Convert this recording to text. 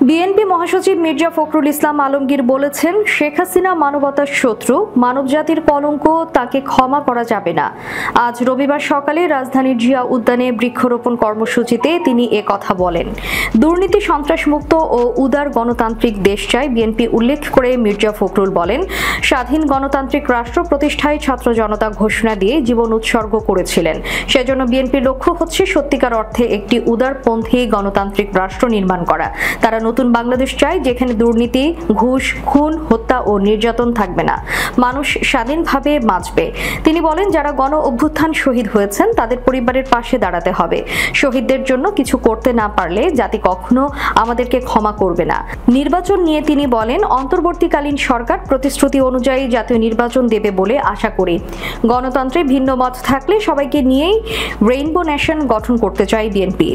BNP মহাসচিব মির্জা ফখরুল ইসলাম আলমগীর বলেছেন, শেখ হাসিনা মানবতার শত্রু, মানবজাতির কলঙ্ক, তাকে ক্ষমা করা যাবে না। আজ রবিবার সকালে রাজধানীর জিয়া উদ্যানে বৃক্ষরোপণ কর্মসূচিতে তিনি কথা বলেন। দুর্নীতি সন্ত্রাসমুক্ত ও উদার গণতান্ত্রিক দেশ চাই বিএনপি উল্লেখ করে মির্জা ফখরুল বলেন, স্বাধীন গণতান্ত্রিক রাষ্ট্র প্রতিষ্ঠায় ছাত্র জনতা ঘোষণা দিয়ে জীবন উৎসর্গ করেছিলেন। সেজন্য বিএনপির লক্ষ্য হচ্ছে সত্যিকার অর্থে একটি উদারপন্থী গণতান্ত্রিক রাষ্ট্র নির্মাণ করা। তারা নতুন বাংলাদেশ চায়, যেখানে দুর্নীতি, ঘুষ, খুন, হত্যা ও নির্যাতন থাকবে না। মানুষ স্বাধীনভাবে বাঁচবে। তিনি বলেন, যারা গণ অভ্যুত্থান শহীদ হয়েছেন তাদের পরিবারের পাশে দাঁড়াতে হবে। শহীদদের জন্য কিছু করতে না পারলে জাতি কখনো আমাদেরকে ক্ষমা করবে না। নির্বাচন নিয়ে তিনি বলেন, অন্তর্বর্তীকালীন সরকার প্রতিশ্রুতি অনুযায়ী জাতীয় নির্বাচন দেবে বলে আশা করি। গণতন্ত্রে ভিন্ন মত থাকলে সবাইকে নিয়েই রেইনবো নেশন গঠন করতে চায় বিএনপি।